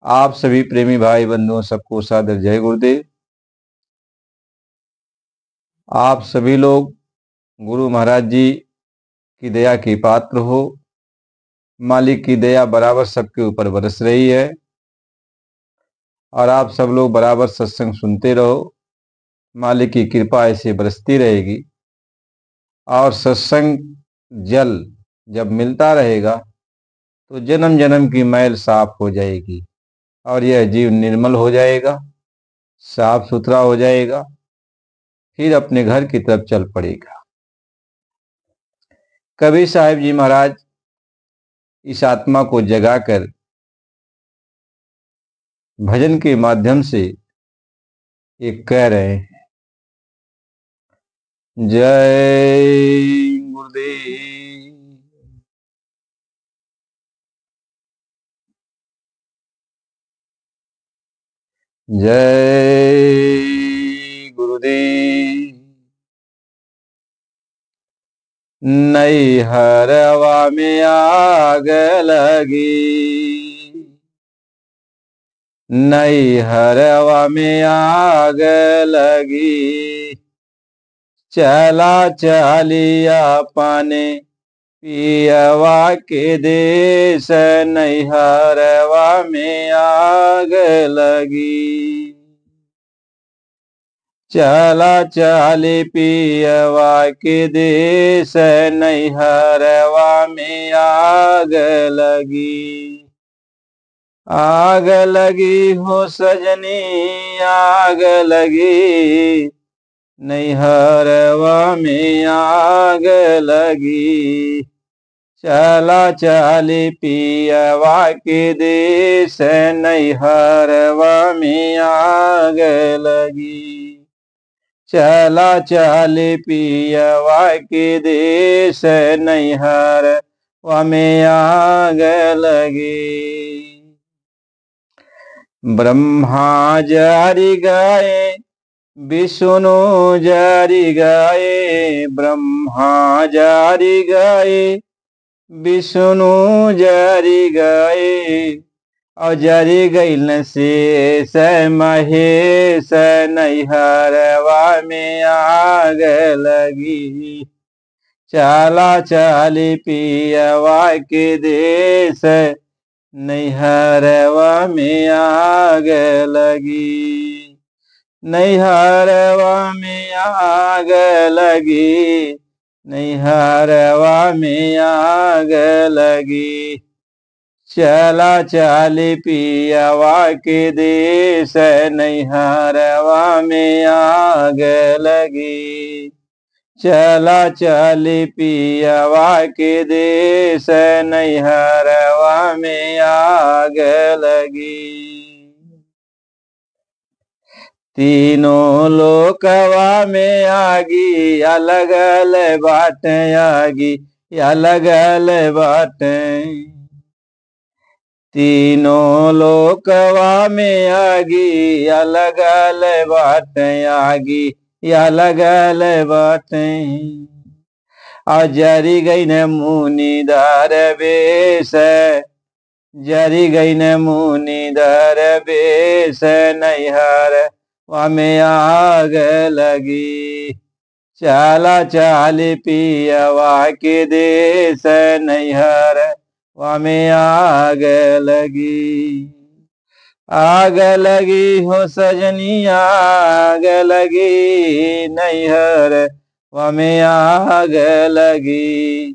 आप सभी प्रेमी भाई बंधुओं सबको सादर जय गुरुदेव। आप सभी लोग गुरु महाराज जी की दया की पात्र हो। मालिक की दया बराबर सबके ऊपर बरस रही है और आप सब लोग बराबर सत्संग सुनते रहो। मालिक की कृपा ऐसे बरसती रहेगी और सत्संग जल जब मिलता रहेगा तो जन्म जन्म की मैल साफ हो जाएगी और यह जीव निर्मल हो जाएगा, साफ सुथरा हो जाएगा, फिर अपने घर की तरफ चल पड़ेगा। कबीर साहिब जी महाराज इस आत्मा को जगाकर भजन के माध्यम से एक कह रहे हैं, जय गुरुदेव। जय गुरुदेव। नैहरवा में आग लगी, नैहरवा में आग लगी, चला चलिया पाने पियवा के देश, नैहरवा में आग लगी। चला चली पियवा के देश, नैहरवा में आग लगी। आग लगी हो सजनी आग लगी, नैहरवा में आग लगी। चला चली पियवा के देश, नैहरवा में आग लगी। चला चली पियवा के देश, नैहरवा में आग लगी। ब्रह्मा जारी गाए विष्णु जारी गाए, ब्रह्मा जारी गाए विष्णु जारी गाए, और जारी गईल शेष महेश, नैहरवा में आग लगी। चला चली पियवा के देश, नैहरवा में आग लगी। नैहरवा में आग लगी, नैहरवा में आग लगी। चला चली पियवा के देश, नैहरवा में आग लगी। चला चली पियवा के देश, नैहरवा में आग लगी। तीनों लोकवा में आगी, अलग अलग बाटें आगी, अलग अलग बाटें। तीनों लोकवा में आगी, अलग अलग बाटें आगी, अलग अलग बाटें। और जरी गई न मुनि दरवेश, जरी गई न मुनि दरवेश, नैहरवा में आग लगी। चला चली पियवा के देश, नैहरवा में आग लगी। आग लगी हो सजनी आग लगी, नैहरवा में आग लगी।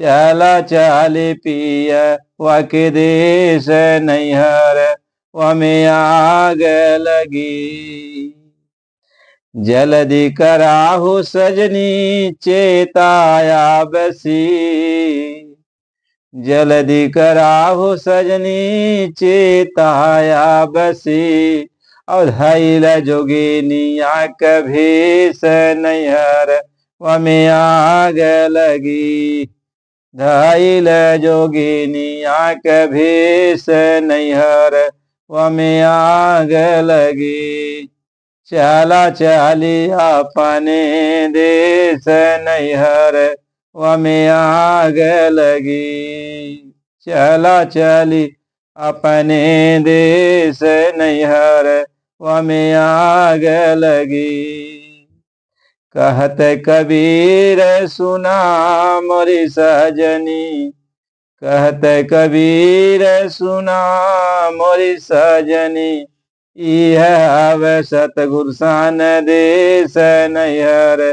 चला चली पियवा के देश, नैहरवा में आग लगी। जल्दी कराहु सजनी चेताया बसी, जल्दी कराहु सजनी चेताया बसी। और धैल जोगिनिया कभीस, नैहरवा में आग लगी। धैल जोगिनिया कभीस, नैहरवा में आग लगी। चला चली अपने देश, नैहरवा में आग लगी। चला चली अपने देश नैहर में आग लगी। कहत कबीर सुना मोरी सजनी, कहत कबीर सुना मोरी सजनी, यह हवे सतगुरु सान देश नैहर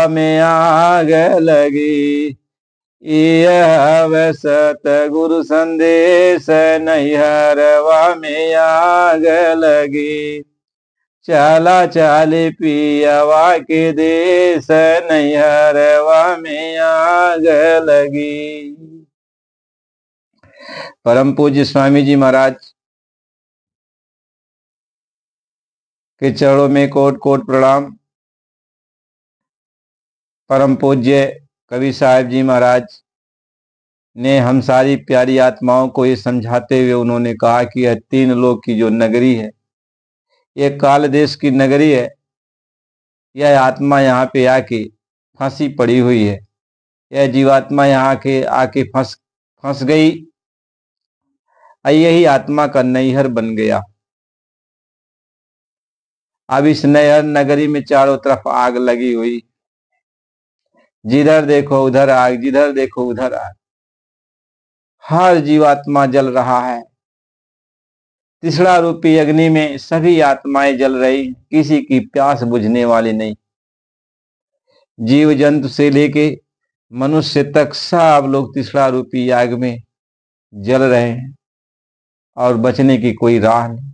में आग लगी। यह हवे सतगुरु संदेश नैहर में आग लगी। चला चाली पियवा के देश नैहर में आग लगी। परम पूज्य स्वामी जी महाराज के चरणों में कोट कोट प्रणाम। परम पूज्य कवि साहब जी महाराज ने हम सारी प्यारी आत्माओं को ये समझाते हुए उन्होंने कहा कि यह तीन लोक की जो नगरी है, ये काल देश की नगरी है। यह आत्मा यहाँ पे आके फंसी पड़ी हुई है। यह जीवात्मा यहाँ के आके फंस गई। यही आत्मा का नैहर बन गया। अब इस नैहर नगरी में चारों तरफ आग लगी हुई, जिधर देखो उधर आग, जिधर देखो उधर आग। हर जीवात्मा जल रहा है। तीसरा रूपी अग्नि में सभी आत्माएं जल रही, किसी की प्यास बुझने वाली नहीं। जीव जंतु से लेके मनुष्य तक सब लोग तीसरा रूपी आग में जल रहे हैं और बचने की कोई राह नहीं।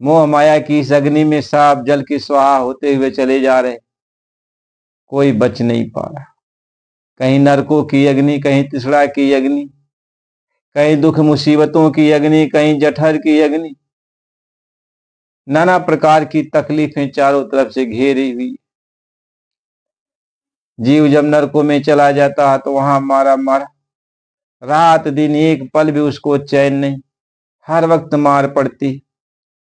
मोह माया की इस अग्नि में सब जल की स्वाहा होते हुए चले जा रहे, कोई बच नहीं पा रहा। कहीं नरकों की अग्नि, कहीं तीसरा की अग्नि, कहीं दुख मुसीबतों की अग्नि, कहीं जठर की अग्नि। नाना प्रकार की तकलीफें चारों तरफ से घेरी हुई। जीव जब नरकों में चला जाता है तो वहां मारा मारा, रात दिन एक पल भी उसको चैन नहीं, हर वक्त मार पड़ती।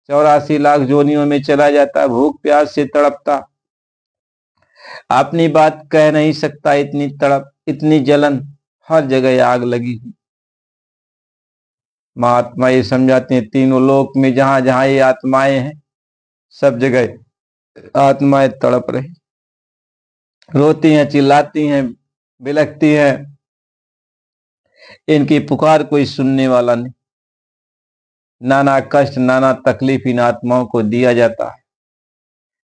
84 लाख जोनियों में चला जाता, भूख प्यास से तड़पता, अपनी बात कह नहीं सकता, इतनी तड़प, इतनी जलन, हर जगह आग लगी। महात्मा ये समझाते हैं तीनों लोक में जहां जहां ये आत्माएं हैं, सब जगह आत्माएं तड़प रही, रोती हैं, चिल्लाती हैं, बिलखती हैं। इनकी पुकार कोई सुनने वाला नहीं। नाना कष्ट, नाना तकलीफ इन आत्माओं को दिया जाता है।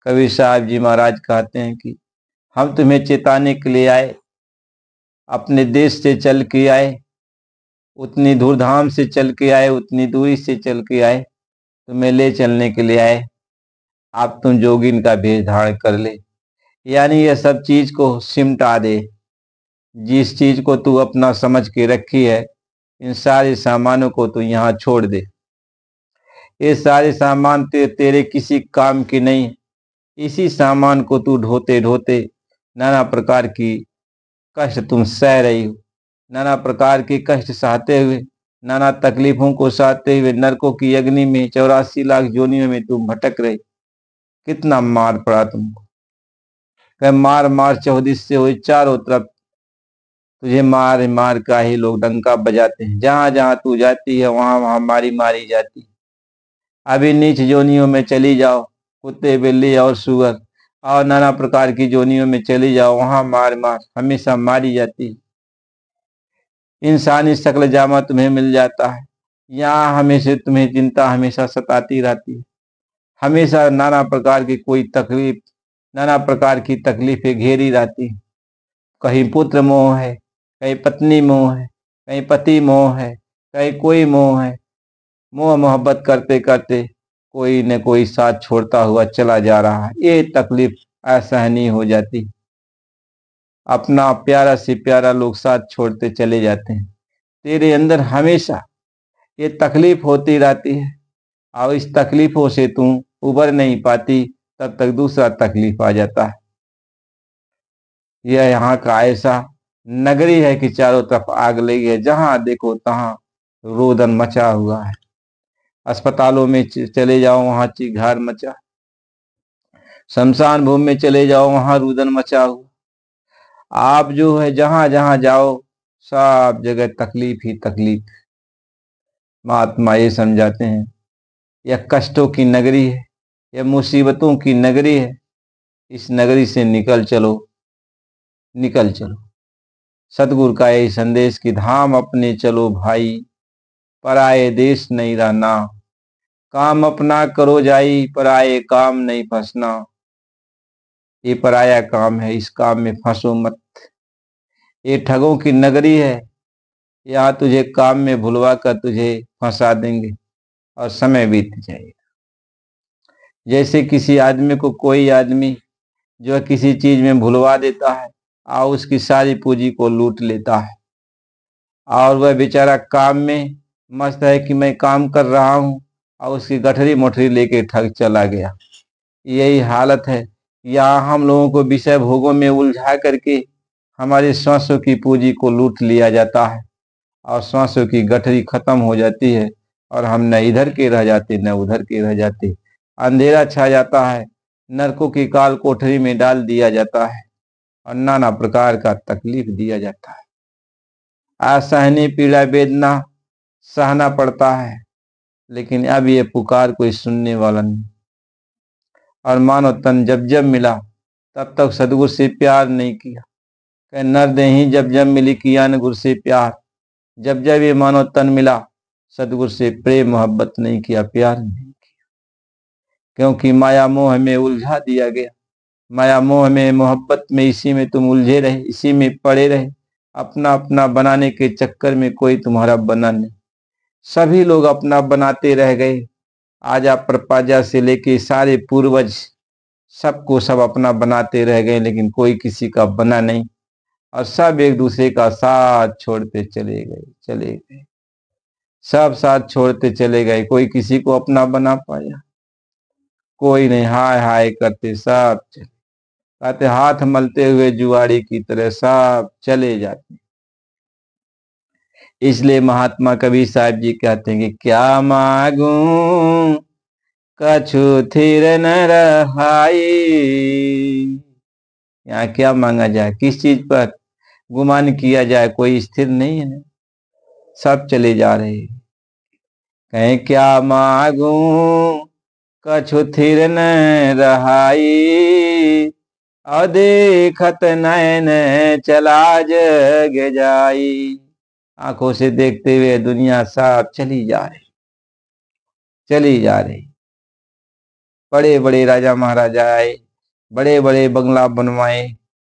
कबीर साहब जी महाराज कहते हैं कि हम तुम्हें चेताने के लिए आए, अपने देश से चल के आए, उतनी धूमधाम से चल के आए, उतनी दूरी से चल के आए, तुम्हें ले चलने के लिए आए। आप तुम जोगिन का भेष धारण कर ले, यानी यह सब चीज को सिमटा दे। जिस चीज को तू अपना समझ के रखी है, इन सारे सामानों को तू यहाँ छोड़ दे। ये सारे सामान तेरे किसी काम के नहीं। इसी सामान को तू ढोते ढोते नाना प्रकार की कष्ट तुम सह रही हो। नाना प्रकार के कष्ट सहते हुए, नाना तकलीफों को सहते हुए नरकों की अग्नि में 84 लाख जोनियों में तुम भटक रही। कितना मार पड़ा तुमको। कह मार मार चौदिस से हुई, चारों तरफ तुझे मार मार का ही लोग डंका बजाते हैं। जहां जहां तू जाती है वहां वहां मारी मारी जाती है। अभी नीच जोनियों में चली जाओ, कुत्ते बिल्ली और सुअर और नाना प्रकार की जोनियों में चली जाओ, वहां मार मार हमेशा मारी जाती है। इंसानी शक्ल जामा तुम्हें मिल जाता है, यहाँ हमेशा तुम्हें चिंता हमेशा सताती रहती है। हमेशा नाना प्रकार की कोई तकलीफ, नाना प्रकार की तकलीफें घेरी रहती है। कहीं पुत्र मोह है, कहीं पत्नी मोह है, कहीं पति मोह है, कहीं कोई मोह है। मोह मोहब्बत करते करते कोई न कोई साथ छोड़ता हुआ चला जा रहा है। ये तकलीफ असहनीय हो जाती। अपना प्यारा से प्यारा लोग साथ छोड़ते चले जाते हैं। तेरे अंदर हमेशा ये तकलीफ होती रहती है और इस तकलीफों से तू उबर नहीं पाती, तब तक दूसरा तकलीफ आ जाता है। यह यहाँ का ऐसा नगरी है कि चारों तरफ आग लगी है, जहां देखो तहां रोदन मचा हुआ है। अस्पतालों में चले जाओ वहां चिघार मचा, शमशान भूमि में चले जाओ वहां रुदन मचा हुआ। आप जो है जहां जहां जाओ सब जगह तकलीफ ही तकलीफ। महात्मा ये समझाते हैं यह कष्टों की नगरी है, यह मुसीबतों की नगरी है, इस नगरी से निकल चलो, निकल चलो। सतगुरु का यही संदेश कि धाम अपने चलो भाई, पराए देश नहीं रहना, काम अपना करो जाई, पराए काम नहीं फंसना। ये पराया काम है, इस काम में फंसो मत। ये ठगों की नगरी है, यहाँ तुझे काम में भुलवा कर तुझे फंसा देंगे और समय बीत जाएगा। जैसे किसी आदमी को कोई आदमी जो है किसी चीज में भुलवा देता है और उसकी सारी पूंजी को लूट लेता है, और वह बेचारा काम में मस्त है कि मैं काम कर रहा हूं, और उसकी गठरी मोटरी लेके ठग चला गया। यही हालत है। यहाँ हम लोगों को विषय भोगों में उलझा करके हमारे श्वासों की पूंजी को लूट लिया जाता है और श्वासों की गठरी खत्म हो जाती है और हम न इधर के रह जाते न उधर के रह जाते। अंधेरा छा जाता है, नरकों की काल कोठरी में डाल दिया जाता है और नाना प्रकार का तकलीफ दिया जाता है। असहनीय पीड़ा वेदना सहना पड़ता है, लेकिन अब ये पुकार कोई सुनने वाला नहीं। और मानव तन जब जब मिला तब तक सदगुरु से प्यार नहीं किया। कह नर देही जब जब मिली किया न गुरु से प्यार। जब जब ये मानव तन मिला सदगुरु से प्रेम मोहब्बत नहीं किया, प्यार नहीं किया, क्योंकि माया मोह में उलझा दिया गया। माया मोह में मोहब्बत में इसी में तुम उलझे रहे, इसी में पड़े रहे। अपना अपना बनाने के चक्कर में कोई तुम्हारा बना नहीं। सभी लोग अपना बनाते रह गए। आजा प्रपाजा से लेके सारे पूर्वज सबको सब अपना बनाते रह गए, लेकिन कोई किसी का बना नहीं और सब एक दूसरे का साथ छोड़ते चले गए, चले गए। सब साथ छोड़ते चले गए, कोई किसी को अपना बना पाया? कोई नहीं। हाय हाय करते सब चले, कहते हाथ मलते हुए जुआड़ी की तरह सब चले जाते। इसलिए महात्मा कबीर साहब जी कहते हैं कि क्या मांगू कछु थिर न रहाई। यहाँ क्या मांगा जाए, किस चीज पर गुमान किया जाए, कोई स्थिर नहीं है, सब चले जा रहे हैं। कहें क्या मांगू कछु थिर न रहाई, अदेखत नयन चला जग जाई। आंखों से देखते हुए दुनिया साफ चली जा रही, चली जा रही। बड़े बड़े राजा महाराजा आए, बड़े बड़े बंगला बनवाए,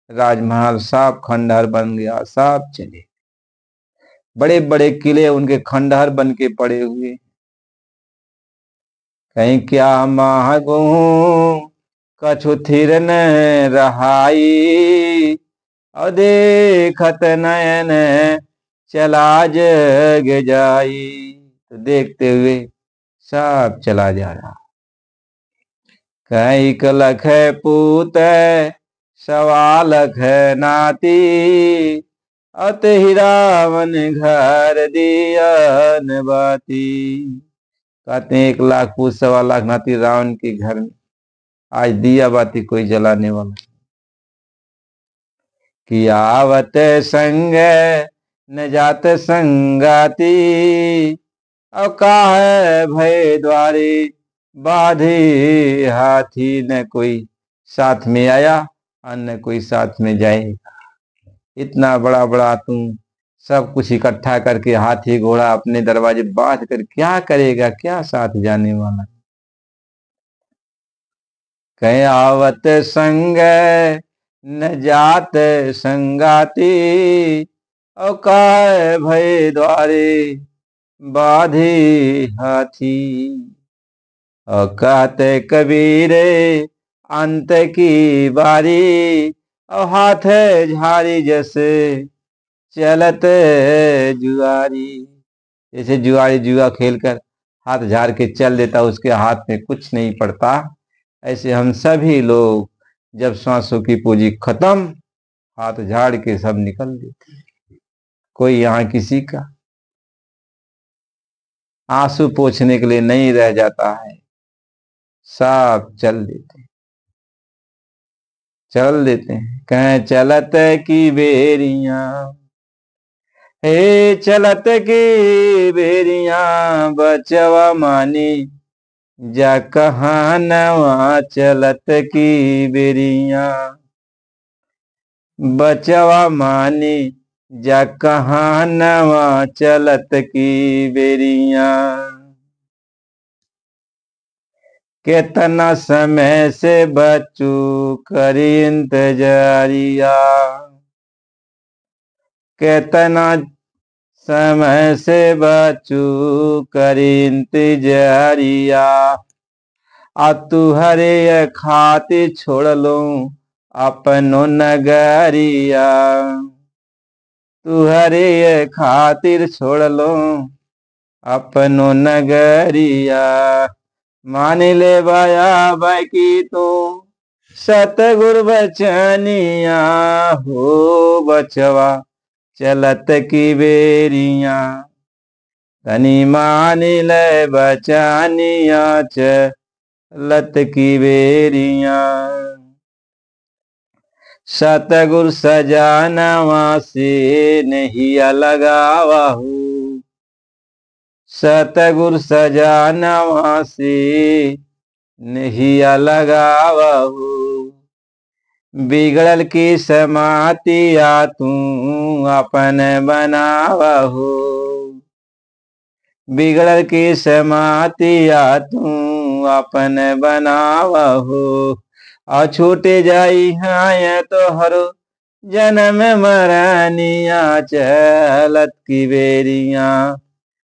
राजमहल साफ खंडहर बन गया, साफ चले। बड़े बड़े किले उनके खंडहर बन के पड़े हुए। कहीं क्या मांगू कछु थिर न रहाई, अदेखत नयन चला जग जाई। तो देखते हुए सब चला जा रहा। कहीं कलख पूत सवा लख नाती, अत ही रावण घर दियन बाती। कहते हैं 1 लाख पूत सवा लाख नाती रावण के घर में आज दिया बाती कोई जलाने वाला। कि आवत संग न जात संगाती, और काहे भय द्वारे बाधे हाथी। न कोई साथ में आया और न कोई साथ में जाएगा। इतना बड़ा बड़ा तुम सब कुछ इकट्ठा करके हाथी घोड़ा अपने दरवाजे बांध कर क्या करेगा, क्या साथ जाने वाला। कहीं आवत संग न जात संगाती, और काय भय द्वारे बाधे हाथी। और कहते कबीरे अंत की बारी, और हाथ झाड़ी जैसे चलत जुआरी। जैसे जुआरी जुआ खेलकर हाथ झाड़ के चल देता, उसके हाथ में कुछ नहीं पड़ता, ऐसे हम सभी लोग जब सांसों की पूंजी खत्म हाथ झाड़ के सब निकल देते। कोई यहाँ किसी का आंसू पोंछने के लिए नहीं रह जाता है, सब चल देते, चल देते हैं। कहें चलत की बेरियां हे चलत की बेरिया बचवा मानी जा कहानवा चलत की बेरिया बचवा मानी जा कहानवा चलत की बेरिया कितना समय से बच्चू करी इंतजारिया कितना समय से बच्चू करी इंतजारिया आ तुहरे खातिर छोड़ लो अपनो नगरिया तुहरे खातिर छोड़ लो अपनो नगरिया मान ले बाया बाकी तू सतगुरु बचनिया हो बचवा चलत की बेरिया तनी मान ले बचनिया चलत की बेरिया सतगुरु सजानवा से नहीं लगावा हो सतगुरु सजानवा से नहीं लगावा हो बिगड़ल की समातिया तू अपन बनावा हो बिगड़ल की समातिया तू अपन बनावा हो और छूटे जाई हाँ तो हरो जन्म मरनिया चलत की बेरिया